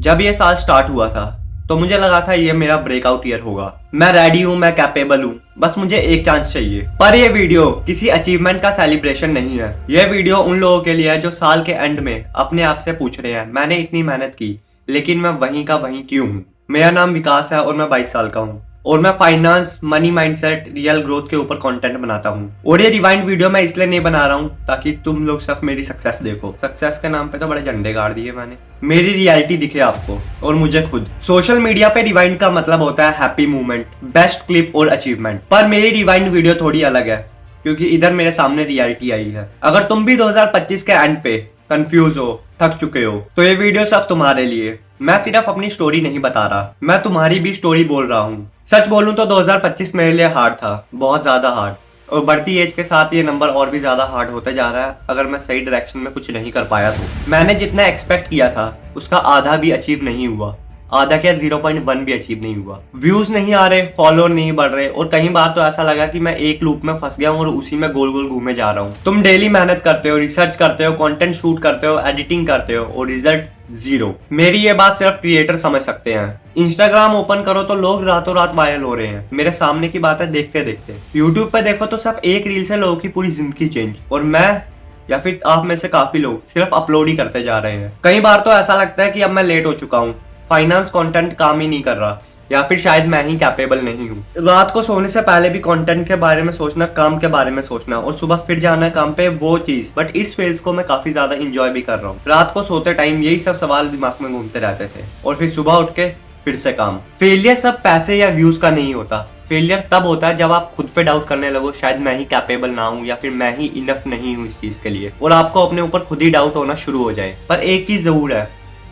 जब ये साल स्टार्ट हुआ था तो मुझे लगा था ये मेरा ब्रेकआउट ईयर होगा। मैं रेडी हूँ, मैं कैपेबल हूँ, बस मुझे एक चांस चाहिए। पर ये वीडियो किसी अचीवमेंट का सेलिब्रेशन नहीं है। ये वीडियो उन लोगों के लिए है जो साल के एंड में अपने आप से पूछ रहे हैं, मैंने इतनी मेहनत की लेकिन मैं वहीं का वहीं क्यों हूँ। मेरा नाम विकास है और मैं 22 साल का हूँ और मैं finance, money mindset, real growth के ऊपर कंटेंट बनाता हूँ। और ये रिवाइंड वीडियो मैं इसलिए नहीं बना रहा हूँ ताकि तुम लोग सिर्फ मेरी सक्सेस देखो। सक्सेस के नाम पे तो बड़े झंडे गाड़ दिए मैंने। मेरी रियलिटी दिखे आपको और मुझे खुद। सोशल मीडिया पे रिवाइंड का मतलब होता है हैप्पी मोमेंट, बेस्ट क्लिप और अचीवमेंट। पर मेरी रिवाइंड वीडियो थोड़ी अलग है क्योंकि इधर मेरे सामने रियलिटी आई है। अगर तुम भी 2025 के एंड पे कंफ्यूज हो, थक चुके हो, तो ये वीडियो सिर्फ तुम्हारे लिए। मैं सिर्फ अपनी स्टोरी नहीं बता रहा, मैं तुम्हारी भी स्टोरी बोल रहा हूँ। सच बोलूं तो 2025 मेरे लिए हार्ड था, बहुत ज्यादा हार्ड। और बढ़ती एज के साथ ये नंबर और भी ज्यादा हार्ड होते जा रहा है अगर मैं सही डायरेक्शन में कुछ नहीं कर पाया तो। मैंने जितना एक्सपेक्ट किया था उसका आधा भी अचीव नहीं हुआ। आधा क्या 0.1 भी अचीव नहीं हुआ। व्यूज नहीं आ रहे, फॉलोअर नहीं बढ़ रहे और कई बार तो ऐसा लगा कि मैं एक लूप में फंस गया हूँ और उसी में गोल गोल घूमे जा रहा हूँ। तुम डेली मेहनत करते हो, रिसर्च करते हो, कंटेंट शूट करते हो, एडिटिंग करते हो और रिजल्ट जीरो। मेरी ये बात सिर्फ क्रिएटर समझ सकते हैं। इंस्टाग्राम ओपन करो तो लोग रातों रात वायरल हो रहे हैं। मेरे सामने की बात है देखते देखते। यूट्यूब पे देखो तो सिर्फ एक रील से लोगों की पूरी जिंदगी चेंज। और मैं या फिर आप में से काफी लोग सिर्फ अपलोड ही करते जा रहे हैं। कई बार तो ऐसा लगता है कि अब मैं लेट हो चुका हूँ, फाइनेंस कंटेंट काम ही नहीं कर रहा, या फिर शायद मैं ही कैपेबल नहीं हूँ। रात को सोने से पहले भी कंटेंट के बारे में सोचना, काम के बारे में सोचना और सुबह फिर जाना है काम पे, वो चीज। बट इस फेज को मैं काफी ज्यादा इंजॉय भी कर रहा हूँ। रात को सोते टाइम यही सब सवाल दिमाग में घूमते रहते थे और फिर सुबह उठ के फिर से काम। फेलियर सब पैसे या व्यूज का नहीं होता। फेलियर तब होता है जब आप खुद पे डाउट करने लगो, शायद मैं ही कैपेबल ना हूँ या फिर मैं ही इनफ नहीं हूँ इस चीज के लिए, और आपको अपने ऊपर खुद ही डाउट होना शुरू हो जाए। पर एक चीज जरूर है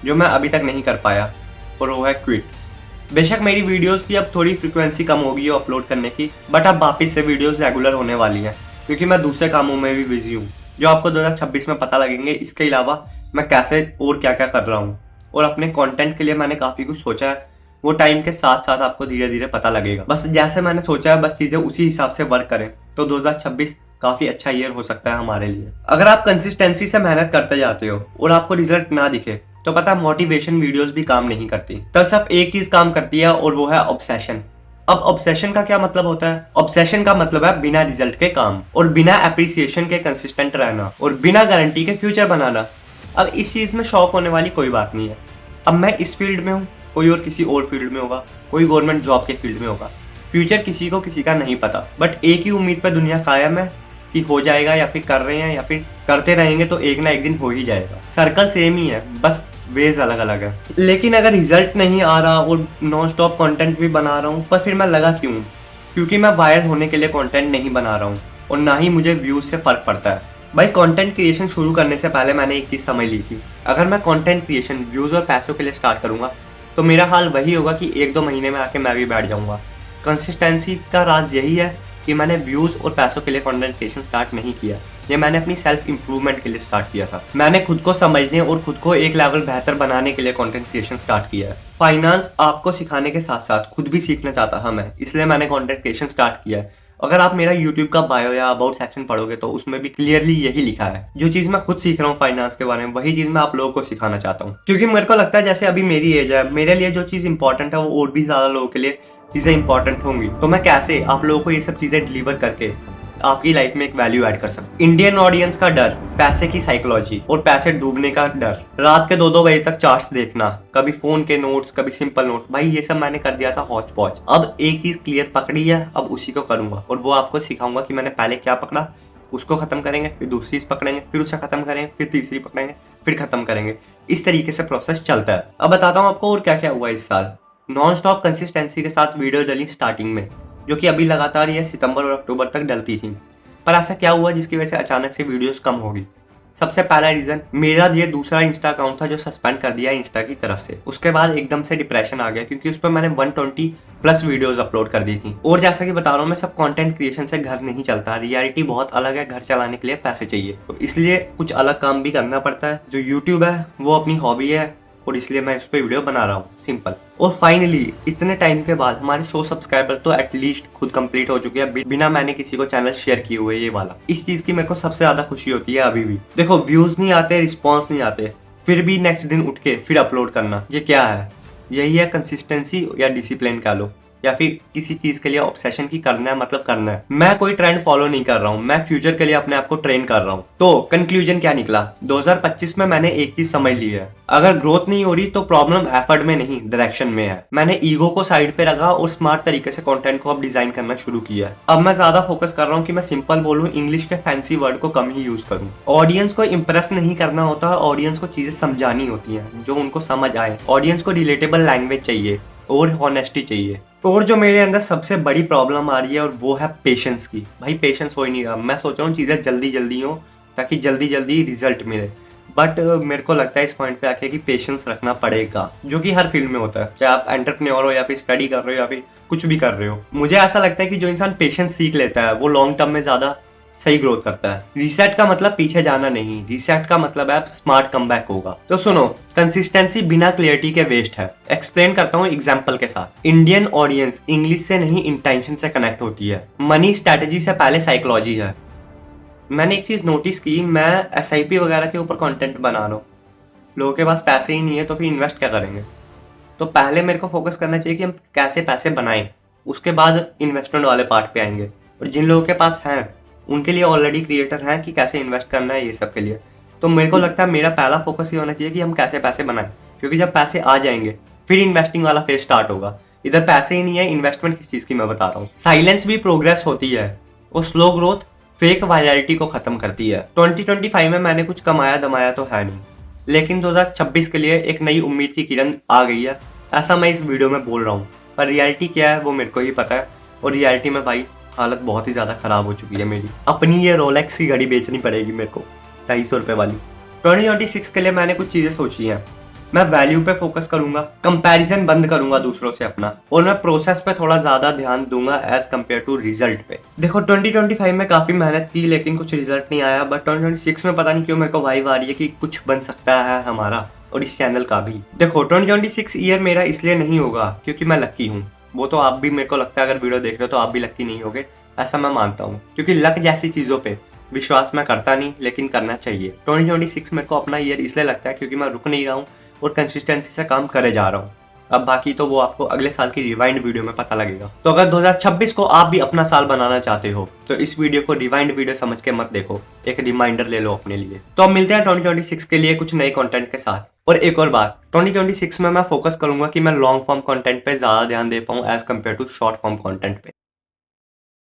जो मैं अभी तक नहीं कर पाया और वो है क्विट। बेशक मेरी वीडियोस की अब थोड़ी फ्रीक्वेंसी कम होगी है अपलोड करने की, बट अब वापस से वीडियोस रेगुलर होने वाली हैं क्योंकि मैं दूसरे कामों में भी बिजी हूँ जो आपको 2026 में पता लगेंगे। इसके अलावा मैं कैसे और क्या क्या कर रहा हूँ और अपने कंटेंट के लिए मैंने काफी कुछ सोचा है, वो टाइम के साथ साथ आपको धीरे धीरे पता लगेगा। बस जैसे मैंने सोचा है बस चीजें उसी हिसाब से वर्क करें तो 2026 काफी अच्छा ईयर हो सकता है हमारे लिए। अगर आप कंसिस्टेंसी से मेहनत करते जाते हो और आपको रिजल्ट ना दिखे तो पता है मोटिवेशन वीडियोस भी काम नहीं करती। तब सिर्फ एक चीज काम करती है और वो है ऑब्सेशन। अब ऑब्सेशन का क्या मतलब होता है? ऑब्सेशन का मतलब है बिना रिजल्ट के काम और बिना एप्रिसिएशन के कंसिस्टेंट रहना और बिना गारंटी के फ्यूचर बनाना। अब इस चीज में शौक होने वाली कोई बात नहीं है। अब मैं इस फील्ड में हूँ, कोई और किसी और फील्ड में होगा, कोई गवर्नमेंट जॉब के फील्ड में होगा। फ्यूचर किसी को किसी का नहीं पता, बट एक ही उम्मीद पर दुनिया कायम है कि हो जाएगा, या फिर कर रहे हैं या फिर करते रहेंगे तो एक ना एक दिन हो ही जाएगा। सर्कल सेम ही है, बस वेज अलग अलग है। लेकिन अगर रिजल्ट नहीं आ रहा और नॉन स्टॉप कंटेंट भी बना रहा हूँ, पर फिर मैं लगा क्यों? क्योंकि मैं वायरल होने के लिए कंटेंट नहीं बना रहा हूँ और ना ही मुझे व्यूज से फर्क पड़ता है। भाई कंटेंट क्रिएशन शुरू करने से पहले मैंने एक चीज समझ ली थी, अगर मैं कंटेंट क्रिएशन व्यूज और पैसों के लिए स्टार्ट करूंगा तो मेरा हाल वही होगा कि 1-2 महीने में आके मैं भी बैठ जाऊंगा। कंसिस्टेंसी का राज यही है कि मैंने व्यूज और पैसों के लिए कंटेंट क्रिएशन स्टार्ट नहीं किया, ये मैंने अपनी सेल्फ इंप्रूवमेंट के लिए स्टार्ट किया था। मैंने खुद को समझने और खुद को एक लेवल बेहतर बनाने के लिए कंटेंट क्रिएशन स्टार्ट किया है। फाइनेंस आपको सिखाने के साथ साथ खुद भी सीखना चाहता था मैं, इसलिए मैंने कंटेंट क्रिएशन स्टार्ट किया है। अगर आप मेरा YouTube का बायो या अबाउट सेक्शन पढ़ोगे तो उसमें भी क्लियरली यही लिखा है। जो चीज मैं खुद सीख रहा हूँ फाइनेंस के बारे में, वही चीज मैं आप लोगों को सिखाना चाहता हूँ। क्योंकि मेरे को लगता है जैसे अभी मेरी एज है, मेरे लिए जो चीज इंपॉर्टेंट है वो और भी ज्यादा लोगों के लिए चीजें इंपॉर्टेंट होंगी। तो मैं कैसे आप लोगों को ये सब चीजें डिलीवर करके आपकी लाइफ में एक वैल्यू ऐड कर सकूं। इंडियन ऑडियंस का डर, पैसे की साइकोलॉजी और पैसे डूबने का डर, रात के 2-2 बजे तक चार्ट्स देखना, कभी फोन के नोट्स, कभी सिंपल नोट, भाई ये सब मैंने कर दिया था हौच पौच। अब एक चीज क्लियर पकड़ी है, अब उसी को करूंगा और वो आपको सिखाऊंगा कि मैंने पहले क्या पकड़ा, उसको खत्म करेंगे, फिर दूसरी चीज पकड़ेंगे, फिर उसे खत्म करेंगे, फिर तीसरी पकड़ेंगे, फिर खत्म करेंगे। इस तरीके से प्रोसेस चलता है। अब बताता हूँ आपको और क्या क्या हुआ इस साल। नॉन स्टॉप कंसिस्टेंसी के साथ वीडियो डली स्टार्टिंग में, जो कि अभी लगातार ये सितंबर और अक्टूबर तक डलती थी। पर ऐसा क्या हुआ जिसकी वजह से अचानक से वीडियोस कम होगी? सबसे पहला रीजन, मेरा ये दूसरा इंस्टा अकाउंट था जो सस्पेंड कर दिया इंस्टा की तरफ से। उसके बाद एकदम से डिप्रेशन आ गया क्योंकि उस पर मैंने 120+ वीडियोस अपलोड कर दी थी। और जैसा कि बता रहा हूँ मैं, सब कंटेंट क्रिएशन से घर नहीं चलता, रियलिटी बहुत अलग है। घर चलाने के लिए पैसे चाहिए, तो इसलिए कुछ अलग काम भी करना पड़ता है। जो यूट्यूब है वो अपनी हॉबी है और इसलिए मैं इस पे वीडियो बना रहा हूँ, सिंपल। और फाइनली इतने टाइम के बाद हमारे 100 सब्सक्राइबर तो एटलीस्ट खुद कंप्लीट हो चुके हैं बिना मैंने किसी को चैनल शेयर किए हुए। ये वाला, इस चीज की मेरे को सबसे ज्यादा खुशी होती है अभी भी। देखो व्यूज नहीं आते, रिस्पॉन्स नहीं आते, फिर भी नेक्स्ट दिन उठ के फिर अपलोड करना, ये क्या है? यही है कंसिस्टेंसी या डिसिप्लिन कह लो, या फिर किसी चीज के लिए ऑब्सेशन की करना है मतलब करना है। मैं कोई ट्रेंड फॉलो नहीं कर रहा हूँ, मैं फ्यूचर के लिए अपने आप को ट्रेन कर रहा हूँ। तो कंक्लूजन क्या निकला? 2025 में मैंने एक चीज समझ ली है, अगर ग्रोथ नहीं हो रही तो प्रॉब्लम एफर्ट में नहीं डायरेक्शन में है। मैंने ईगो को साइड पे रखा और स्मार्ट तरीके से कंटेंट को अब डिजाइन करना शुरू किया। अब मैं ज्यादा फोकस कर रहा हूँ कि मैं सिंपल बोलूँ, इंग्लिश के फैंसी वर्ड को कम ही यूज करूँ। ऑडियंस को इंप्रेस नहीं करना होता, ऑडियंस को चीजें समझानी होती हैं जो उनको समझ आए। ऑडियंस को रिलेटेबल लैंग्वेज चाहिए और हॉनेस्टी चाहिए। और जो मेरे अंदर सबसे बड़ी प्रॉब्लम आ रही है और वो है पेशेंस की। भाई पेशेंस हो ही नहीं रहा। मैं सोच रहा हूँ चीज़ें जल्दी जल्दी हो ताकि जल्दी जल्दी रिजल्ट मिले, बट मेरे को लगता है इस पॉइंट पे आके कि पेशेंस रखना पड़ेगा, जो कि हर फील्ड में होता है, चाहे आप एंटरप्रेन्योर हो या फिर स्टडी कर रहे हो या फिर कुछ भी कर रहे हो। मुझे ऐसा लगता है कि जो इंसान पेशेंस सीख लेता है वो लॉन्ग टर्म में ज़्यादा सही ग्रोथ करता है। रीसेट का मतलब पीछे जाना नहीं, रीसेट का मतलब है स्मार्ट कमबैक होगा। तो सुनो, कंसिस्टेंसी बिना क्लियरिटी के वेस्ट है। एक्सप्लेन करता हूँ एग्जांपल के साथ। इंडियन ऑडियंस इंग्लिश से नहीं इंटेंशन से कनेक्ट होती है। मनी स्ट्रेटेजी से पहले साइकोलॉजी है। मैंने एक चीज नोटिस की, मैं SIP वगैरह के ऊपर कंटेंट बना रहा हूँ, लोगों के पास पैसे ही नहीं है तो फिर इन्वेस्ट क्या करेंगे? तो पहले मेरे को फोकस करना चाहिए कि हम कैसे पैसे बनाएं, उसके बाद इन्वेस्टमेंट वाले पार्ट पे आएंगे। और जिन लोगों के पास हैं उनके लिए ऑलरेडी क्रिएटर हैं कि कैसे इन्वेस्ट करना है ये सब के लिए। तो मेरे को लगता है मेरा पहला फोकस ये होना चाहिए कि हम कैसे पैसे बनाएं, क्योंकि जब पैसे आ जाएंगे फिर इन्वेस्टिंग वाला फेज स्टार्ट होगा। इधर पैसे ही नहीं है, इन्वेस्टमेंट किस चीज़ की मैं बता रहा हूँ। साइलेंस भी प्रोग्रेस होती है और स्लो ग्रोथ फेक वायरलिटी को खत्म करती है। 2025 में मैंने कुछ कमाया दमाया तो है नहीं, लेकिन 2026 के लिए एक नई उम्मीद की किरण आ गई है, ऐसा मैं इस वीडियो में बोल रहा हूँ। पर रियलिटी क्या है वो मेरे को ही पता है, और रियलिटी में भाई हालत बहुत ही ज़्यादा ख़राब हो चुकी है मेरी। अपनी ये रोलेक्स की घड़ी बेचनी पड़ेगी मेरे को, 250 रुपये वाली। 2026 के लिए मैंने कुछ चीज़ें सोची हैं। मैं वैल्यू पे फोकस करूंगा, कंपैरिजन बंद करूंगा दूसरों से अपना, और मैं प्रोसेस पे थोड़ा ज़्यादा ध्यान दूंगा एज कम्पेयर टू रिजल्ट पे। देखो 2025 में काफ़ी मेहनत की लेकिन कुछ रिजल्ट नहीं आया, बट 2026 में पता नहीं क्यों मेरे को वाइब आ रही है कि कुछ बन सकता है हमारा और इस चैनल का भी। देखो 2026 ईयर मेरा इसलिए नहीं होगा क्योंकि मैं लक्की हूँ, वो तो आप भी, मेरे को लगता है अगर वीडियो देख रहे हो तो आप भी लक्की नहीं होगे, ऐसा मैं मानता हूँ, क्योंकि लक जैसी चीज़ों पे विश्वास मैं करता नहीं लेकिन करना चाहिए। 2026 मेरे को अपना ईयर इसलिए लगता है क्योंकि मैं रुक नहीं रहा हूँ और कंसिस्टेंसी से काम करे जा रहा हूँ। अब बाकी तो वो आपको अगले साल की रिवाइंड वीडियो में पता लगेगा। तो अगर 2026 को आप भी अपना साल बनाना चाहते हो तो इस वीडियो को रिवाइंड वीडियो समझ के मत देखो, एक रिमाइंडर ले लो अपने लिए। तो अब मिलते हैं 2026 के लिए कुछ नए कंटेंट के साथ। और एक और बात, 2026 में मैं फोकस करूंगा कि मैं लॉन्ग फॉर्म कंटेंट पे ज्यादा ध्यान दे पाऊँ as compare to short form content पे।